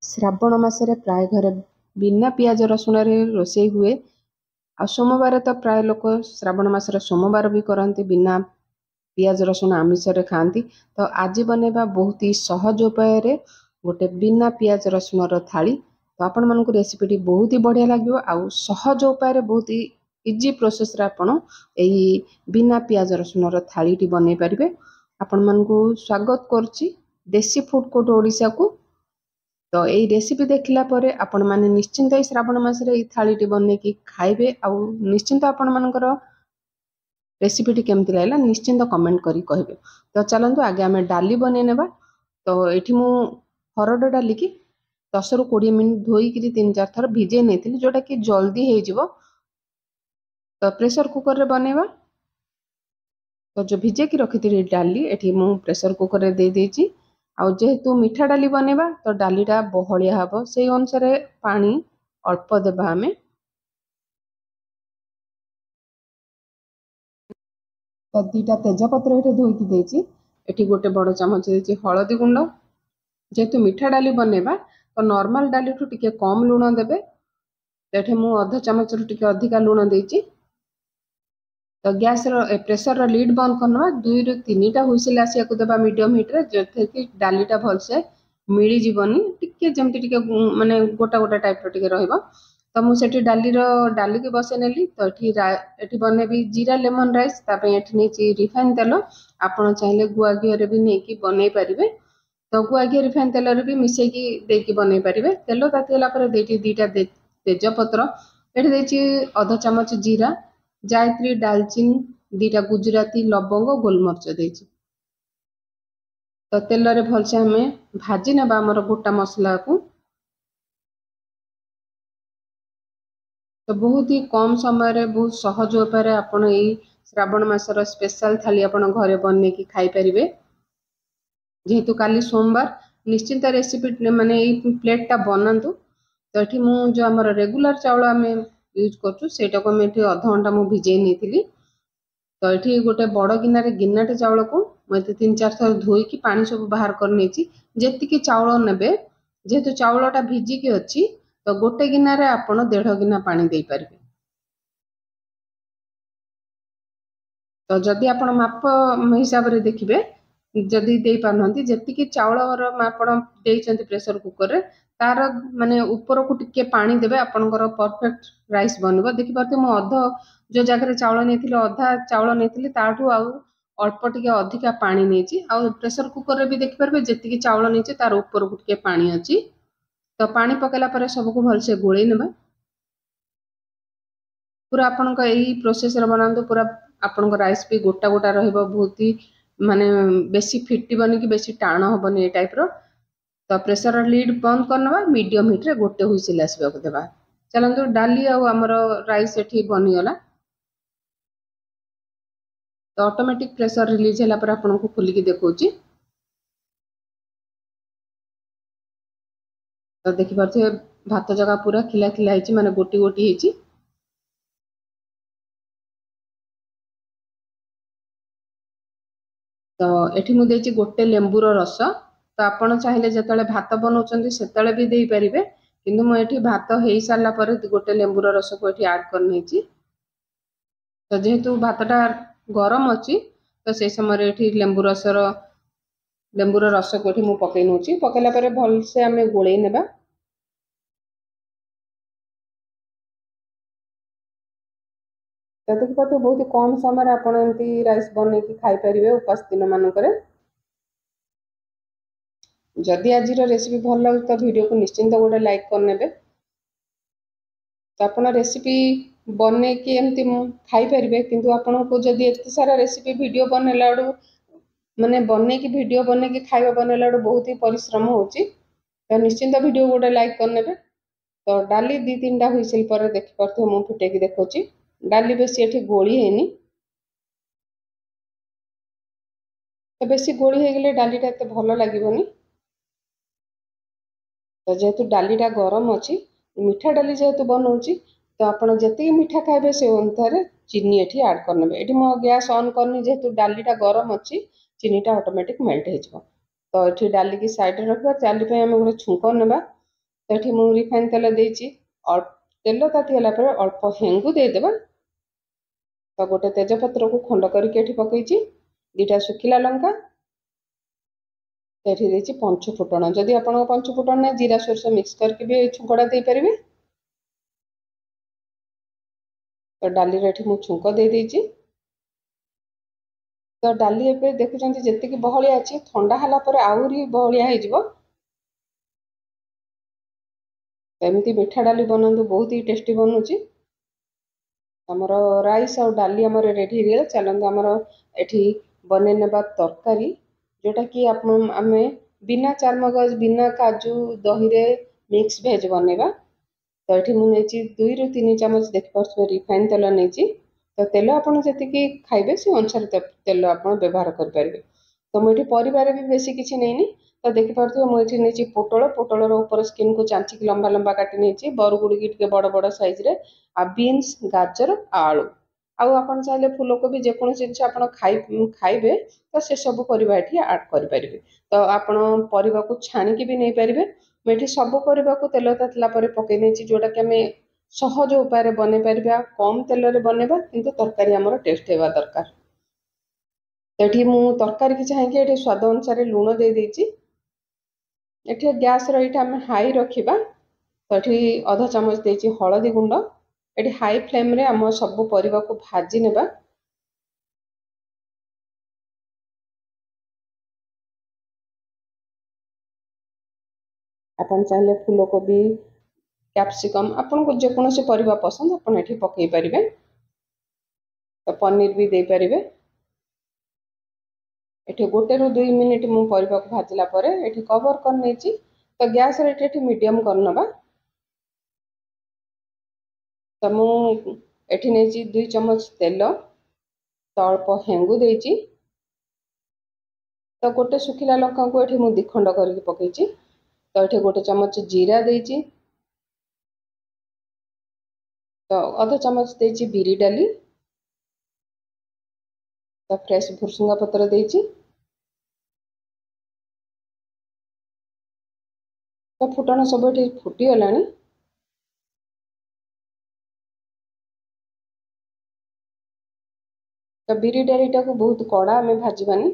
श्रावण मासरे प्राय घरे बिना पियाज रसुण रोषे हुए। आ सोमवार तो प्राय लोक श्रावण मासर सोमवार भी करती बिना पियाज रसुण आमिष खाती। तो आज बनैबा बहुत ही सहज उपाय गोटे बिना पियाज रसुण थाली। तो आपण मानक रेसिपीटी बहुत ही बढ़िया लगे आउ सहज उपाय बहुत ही इजी प्रोसेस आपण यही बिना पियाज रसुण थाली बनै पारे। आपण मानक स्वागत करुच्ची देसी फूड कोर्ट ओडिशा को। तो यही रेसिपी देखला परे आपण माने निश्चिंत श्रावण मासरे ये थाली बनैकी खाइबे। आउ निश्चिंत आपण मानकर रेसिपीटी केमती लागला निश्चिंत कमेंट करी कहबे। तो चलंतु आगे आमे डाली बनै नेबा। तो एठी मु हरड डाली की 10 रु 20 मिनिट धोईकी 3-4 थर भिजे नेथिली जोटा कि जल्दी हे जिवो। तो प्रेशर कुकर रे बनेबा। तो जो भिजे की रखिथिली डाली एठी मु प्रेशर कुकर रे दे देची। आउ जेहेतु मीठा डाली बनेबा तो डालीटा बहलिया हबो से अनुसार पानी अल्प देबा। आमे तो 2टा तेजपत्र एठी धोईकी देची। एठी गोटे बड़ चामच देची हळदी गुंड। जेहेतु मीठा डाली बनेबा तो नॉर्मल डाली ठू टिके कम लूण देबे। एठी मु आधा चामच रु टिके अधिका लूण देची। तो गैस प्रेशर लीड बंद करना 2 रु 3टा हुइसिल आसिया को देबा मीडियम हीट रे जेथे कि डालीटा भल से मिली जीवनी टिके जेमति टिके माने गोटा गोटा टाइप रो टिके रहइबो। तो मु सेठी डाली के बसे नेली। तो एठी बनेबी जीरा लेमन राइस तापे एठी नेची रिफाइन तेल। आपण चाहिले गुआ घियो रे भी नेकी बनै परिबे। तो गुआ घियो रिफाइन तेल रे भी मिसै की देकी बनै परिबे। तेल तातिला परे देटी 2टा तेजपत्र एठी देची आधा चामच जीरा जायत्री दालचीनी 2टा गुजराती लवंग गोलमर्च देची। तो तेल रे भलसे हमें भाजी नेबा हमर गोटा मसला को। तो बहुत ही कम समय रे बहुत सहज उपाय आपण एई श्रावण मासर स्पेशल थाली आपण घरे बनने की खाई परिबे। जेहेतु काली सोमवार निश्चिंत रेसिपी माने एई प्लेट टा बनांतु। तो एठी मु जो हमर रेगुलर चावल हमें यूज करछु सेटा को मैं एठी आधा घंटा मु भिजे नेथिली। तो ये गोटे बड़ गिन्नाटे चाउल को मुझे 3-4 थर धोईकी पानी सब बाहर कर नेची। जेतिकी चाउल नेबे जेहेतु चाउलटा भिजिकी अच्छी तो गोटे गिन्नारे आपण 1.5 गिन्ना पानी दे पारिबे। तो जदि आपण माप हिसाब रे देखिबे जदि दे पारनती जेतिकी चाउलर आपण देइचंती प्रेशर कुकर रे तार माने ऊपर को टिके पानी देबे आपनकर परफेक्ट राइस बनबो। देखि पाते मु अध जो जगह रे चाउल नेथिले अधा चाउल नेथिले ताठू आउ अल्प टिके अधिका पानी नेची। आउ प्रेशर कुकर रे भी देखि परबे जेतिकी चाउल नेची तार ऊपर को टिके पानी अछि। तो पानी पकेला परे सबको भल से गोळै नेबा। पूरा आपनका एही प्रोसेस रे बनांदो पूरा आपनका राइस भी गोटा गोटा रहइबो बहुत ही माने बेसी फिटिबनी कि बेसी टाण होबनी ए टाइप रो। तो प्रेशर लीड बंद करनबा मीडियम हीट रे गोटे हुइसिल आसबा को देबा। चलंतु डाली आ हमरो राइस एठी बनी गला। तो ऑटोमेटिक प्रेशर रिलीज होला पर आपन को खोली की देखौची। तो देखि परथे भात जगह पूरा खिला खिला हिची माने गोटी गोटी हिची। तो एठी मु देची गोटे लेंबूर रस। तो आपण चाहिले जतले भात बनौचंदी सेतले भी देई परिबे किंतु मु एठी भात हेई सारला परे गोटे लेंबूर रस को एठी ऐड करनेची। तो जेहेतु भातटा गरम अछि तो से समय एठी लेंबूर रस को एठी मु पकै नउची। पकेला परे भल से हमें गोळै नेबा। तो देखि पाते बहुत कम समय आपण एमती राइस बनै की खाई परिबे उपास दिन मानकरे। जदि आज रेसिपी भल लगे तो वीडियो को निश्चिंत गोटे लाइक कर नेबे। तो आपण रेसिपी बने की एमती खाई परिबे किंतु आपण को जदि एते सारा रेसिपी वीडियो बनेला डू माने बने की वीडियो बने की खाଇବା बनेला डू बहुत ही परिश्रम होची। तो निश्चिंत वीडियो गोटे लाइक कर नेबे। तो डाली 2-3टा हुइसिल पर देखि परथे मु फुटे की देखौची। डाली बेसी एठी गोळी हेनी। तो बेसी गोळी हे गेले डालीटा एते भलो लागिबोनी। तो जेहेतु डालीटा गरम अछि मीठा डाली जेहेतु बनौची तो आपण जति मीठा खाइबे से अनुसार चीनी एठी ऐड करनेबे। एठी मो गैस ऑन करनी जेहेतु डालीटा गरम अछि चीनीटा ऑटोमेटिक मेल्ट हे जबो। तो एठी डाली की साइड रे रखबा। डाली पे हम गोटे छुंक नेबा। तो ये मुझे रिफाइन तेल देती अल्प तेल ताती है अल्प हेंगु देदेबा तो गोटे तेजपत्र को खंड करके पकई दीटा सुखिला लंका एठी देछि पंच फुटण जदि आपण पंच फुटण ने जीरा सोरस मिक्स करके भी छुंकड़ा दे परिबे तो डाली रे एठी मु छुंक दे देछि तो डाली एबे देखुचंती जेतिकी बहलिया अछि ठंडा हला परे आउरी बहलिया हे जिवो एमती मिठा डाली बनंतु बहुत ही टेस्टी बनुची हमरो राइस और डाली हमर रेडी हे चलंतु हमर एठी बने नेबा तरकारी जोटा कि आपण आमे बिना चारमगज बिना काजू दही रे मिक्स वेज बनेबा तो ये मुझे 2 ରୁ 3 ଚାମଚ देखिए रिफाइन तेल नहीं तो तेल आपड़ जी खाइबे से अनुसार तेल आप व्यवहार करेंगे तो मुझे परिवार भी बेसी किसी नहीं तो देखिपे मुझे नहीं पोटल पोटल ऊपर स्किन को चांचिक लंबा लंबा काटी नहीं बरगुड़ी की बड़ बड़ सैज रे आ बीन्स गाजर आलू आउ आप चाहिए फूलकोबी जेकोसी जिन आप खाइबे तो से सब परिवा ये आड करेंगे तो आपण परिवा को छाणिकी भी नहीं पारे मुझे सब परिवा को तेल तातला पकई नहीं जोटा कि आम सहज उपाय बन पार कम तेल रे बनवा किंतु तरकारी आमर टेस्ट होगा दरकार तो मु तरकारी की चाहिए ये स्वाद अनुसार लुण दे देती ये गैस रहा हाई रखा तो ये अधा चामच देती हलदी गुंड ये हाई फ्लेम रे आम सब परिवा को भाजी नेबा आपन चाहिए फूलकोबी कैप्सिकम आपन को जेकोसी परिवा पसंद आपन एठी पकई परिबे तो पनीर भी दे परिबे एठी 1 ରୁ 2 मिनिट मु परिवा को भाजला परे एठी कवर कर नेची तो गैस रे एठी मीडियम करनबा तो मु एठी नेची 2 चम्मच तेल तो अल्प हेंगु देची तो गोटे सुखिला लंका को एठी मु दिखंड करके पकईची तो ये 1 चम्मच जीरा देची तो अधा चामच देची बिरी डाली तो फ्रेश भुरसुंगा पत्र देची तो फुटण सब ये फुटी गलानी तो बिरी डालीटा को बहुत कड़ा आम भाजबानी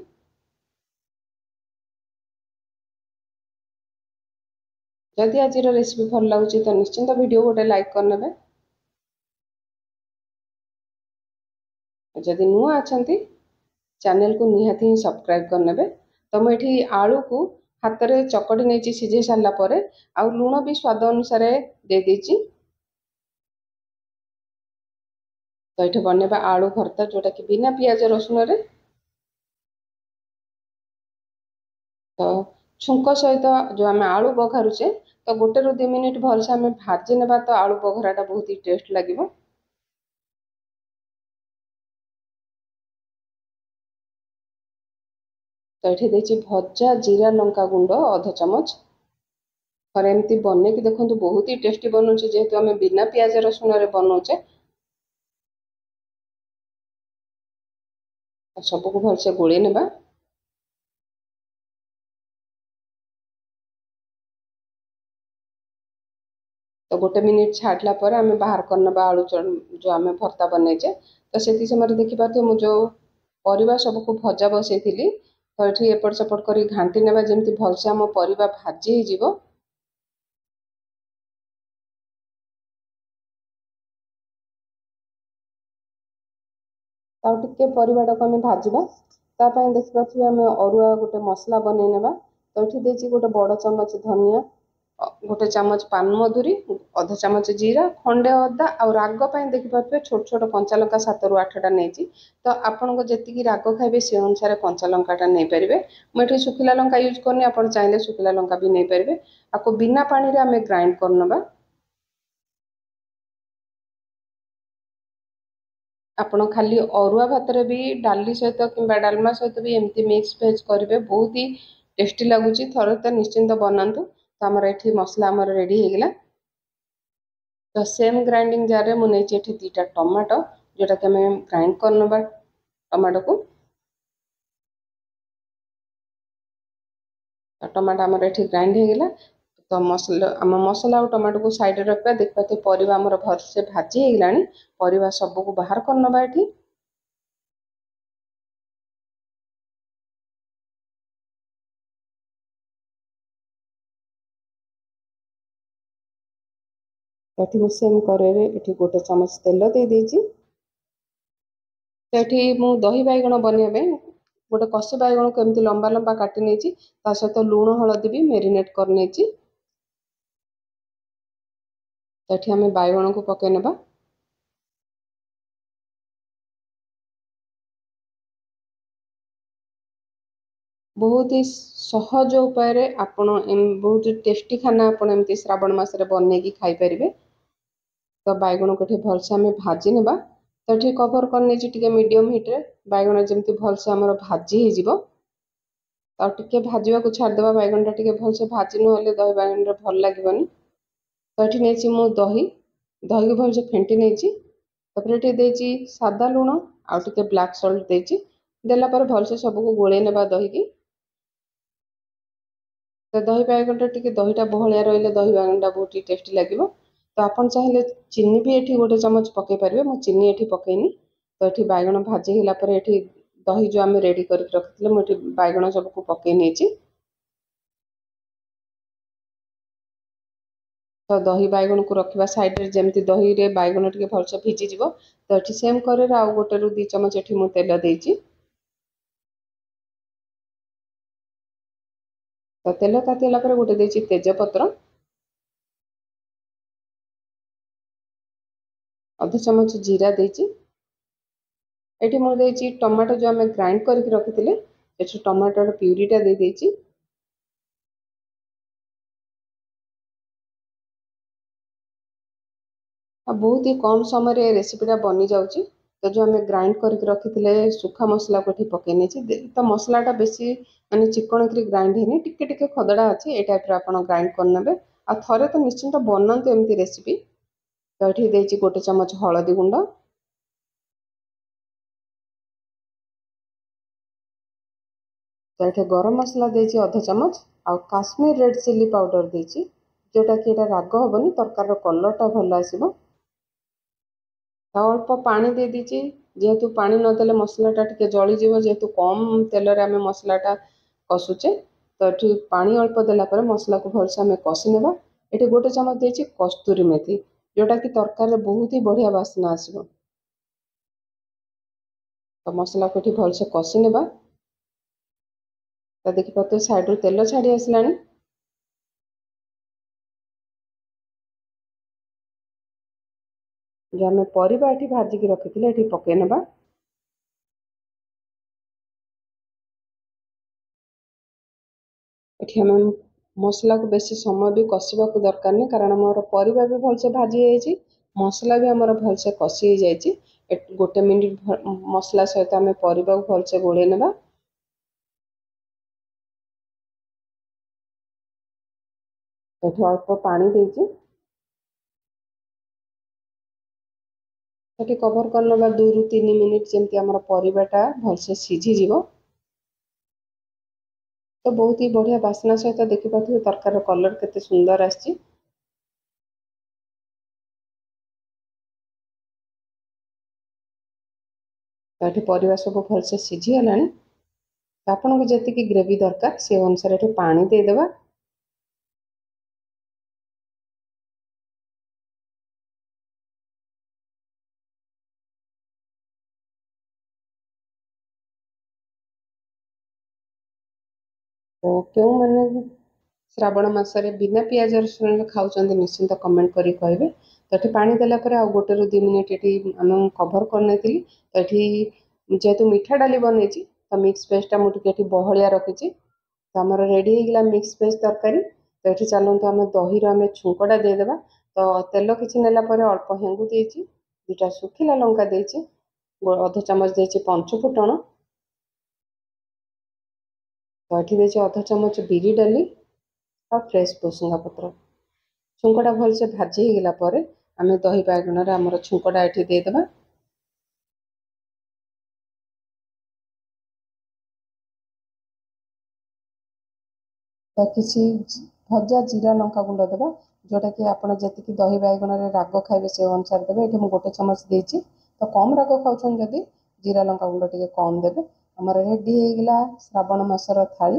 जदि आज रेसिपी भल लगे तो निश्चिंत वीडियो गोटे लाइक करने जदि नुआ अच्छा चैनल को निहाती ही सब्सक्राइब करने तो मुझे आलू को हाथ में चकड़ी नहीं सीझे सारा पर आ लुण भी स्वाद अनुसार दे देची तो ये बनवा आलू भर्ता जोटा कि बिना पियाज रसुण रे तो छुंक सहित जो आम आलू बघारुचे तो 1 ରୁ 2 मिनिट भलसे आम भाजी नेबा तो आलू बघराटा बहुत ही टेस्ट लगे तो ये देती भजा जीरा लंका गुंड अधा चामच थे एमती बन कि देखो बहुत ही टेस्टी बनूचे जेहेतु आम बिना पियाज रसुण रे बनाऊे सबको भलसे गोली नेबा तो 1 मिनिट छाड़ला पर आम बाहर करना आलू जो आम भर्ता बनईचे तो से समय देखिपे मुझे परिवा सबको भजा बसई तो ये एपट सेपट कर घाटी नेबा जमी भलसे आम परिवा भाजी हो टे परिवाटा को आम भाजवा तापाई देखिपे आम अरुआ गोटे मसला बनई नेबा तो ये देती गोटे बड़ चामच धनिया 1 चामच पान मधुरी अधा चामच जीरा खंडे अदा और राग देखिपे छोट छोट कंचा लंका 7 ରୁ 8टा नहीं तो आपन को जी राग खाइबे से अनुसार कंचा लंकाटा नहीं पारे मुझे सुखिला लंका यूज करनी आप चाहिए सुखिला लंका भी नहीं पारे आपको बिना पानी रे आम ग्राइंड करनबा आपण खाली अरुआ भात भी डाली सहित कि डालमा सहित भी एमती मिक्स भेज करेंगे बहुत ही टेस्टी लगुच थोड़े तो निश्चिंत बनातु तो आमर ये मसला आमर रेडी हो गला तो सेम ग्राइंडिंग जार रे मुझे 2टा टमाटो जोटा कि आम ग्राइंड करनबा टमाटो को टमाटो आमर ये ग्राइंड हो गला तो मसला आम मसला और टमाटो को साइड रखा देखा तो परिवा आमर भलसे भाजी होगला परिवा सबको बाहर कर नवा एठी एठी सेम करे एठी गोटे चमच तेल दे देजी एठी मु दही बैगण बनैबे गोटे कषि बैगण को एमती लंबा लंबा काटी नेची ता सहित लूण हलदी भी मेरिनेट कर नेची एठी हमें बैगण को पके नेबा बहुत ही सहज उपाय आपण बहुत टेस्टी खाना आपण एमती श्रावण मास बनई की खाई परिबे तो बैगण को भलसे आम भाजी नेबा तो ये कवर कर मीडियम हिट रे बैगण जमी भलसे आमर भाजी हो टे भाजवा को छाड़देवा बैगण टा भलसे भाजी ना दही बैगण भल लगे तो ये नहीं मु दही दही को भलसे फेंटी नहीं ये सादा लुण आउ टे ब्लैक सल्ट देला भलसे सबको गोले नेबा दही की तो दही बैगण दहीटा बहलिया रही दही बैगण बहुत ही टेस्टी लगे तो आप चाहिए चीनी भी ये गोटे चमच पकई पारे मुझे चीनी ये पकईनी तो ये बैगण भाजी होगापर ये दही जो आम रेडी कर रखी मुझे बैगण सबको पकई नहीं तो दही बैगण को रखा साइड रे जमी दही रे बैगण टे भलसे भिजिज तो ये सेम कर आउ गोटे रु 2 चमच ये मुझे तेल देती तो तेल तातीला गोटे देती तेजपत्र अध चमच जीरा देती ये मुझे टमाटो जो आम ग्राइंड करके रखी ये टमाटर प्यूरीटा दे देती बहुत ही कम समय रेसिपीटा बनी जाऊँगी तो जो आम ग्राइंड करके रखी सुखा मसला को पकई नहीं तो मसलाटा बेसी माने चिकन की ग्राइंड है टिके खदड़ा अच्छी ये टाइप आप ग्राइंड करने आ थे तो निश्चिंत बनाते एमती रेसिपी तो ये देती गोटे चमच हलदी गुंड तो ये गरम मसला देती अध चमच आ काश्मीर रेड चिली पाउडर देती जोटा कि राग हेनी तरकार कलरटा भल आसो अल्प पानी दे दीची जेहेतु पानी नदेले मसलाटा टे जलीज जेहेतु कम तेल आम मसलाटा कषुचे तो ये पानी अल्प देला मसला को भलसे आम कषि नेबा ये गोटे चमच देती कस्तूरी मेथी जोटा कि तरकार बहुत ही बढ़िया बास्ना आसो तो मसला को भलसे कषि नेबा तो देखिए साइड रू तेल छाड़ी आसला जो आम परिवा ये भाजिकी रखी ये पकई नेबा ये आम मसला को बेसी समय भी कषा दरकार नहीं कारण मोर परिवा भी भलसे भाजी जाइए मसला भी आमर भलसे कषि जाइए गोटे मिनिट मसला सहित आम परिवा को भलसे गोले नेबा ये अल्प पानी देती ये कवर कर ना 2 ରୁ 3 मिनिट जमी आम परिवाटा भलसे सीझीज तो बहुत ही बढ़िया बास्ना सहित देखिपे तरकार कलर केते सुंदर आसी तो ये परिवा सब भलसे सीझीगला आपन को जी ग्रेवी दरकार से अनुसार ये पानी देदेबा तो क्यों मैंने श्रावण मसरे बिना पियाज रसुण खाऊँ निश्चिंत कमेंट करी कहे तो ये पानी देलापर आ गोटे रु 2 मिनिट ये आम कभर करनी तो ये जेहेतु मीठा डाली बनई तो मिक्स पेस्टा मुझे बहलिया रखी तो आमर रेडी होगा मिक्स वेज तरकारी तो ये चलते आम दही आम छुंकटा देदेबा तो तेल किसी नेलापर अल्प हेंगु देती 2टा सुखिला लंका देती अध चमच देती पंचफुटण तो ये देती अध चमच बिरी डाली आ फ्रेश भुसुंगा पत्र छुंकटा भलसे भाजी होगला आम दही बैगण आमर छुंकटा ये देदेबा तो किसी ଭଜା ଜିରା ଲଙ୍କା ଗୁଣ୍ଡ ଦେବା, ଯେଉଁଟାକି ଆପଣ ଯେତିକି ଦହି ବାଇଗଣରେ ରାଗ ଖାଇବେ ସେ ଅନୁସାରେ ଦେବେ। ଏଠି ମୁଁ 1 ଚାମଚ ଦେଇଛି, ତ କମ୍ ରାଗ ଖାଉଛନ୍ତି ଯଦି ଜିରା ଲଙ୍କା ଗୁଣ୍ଡ ଟିକେ କମ୍ ଦେବେ। ଆମର ରେଡ଼ି ହେଇଗଲା ଶ୍ରାବଣ ମାସର ଥାଳି।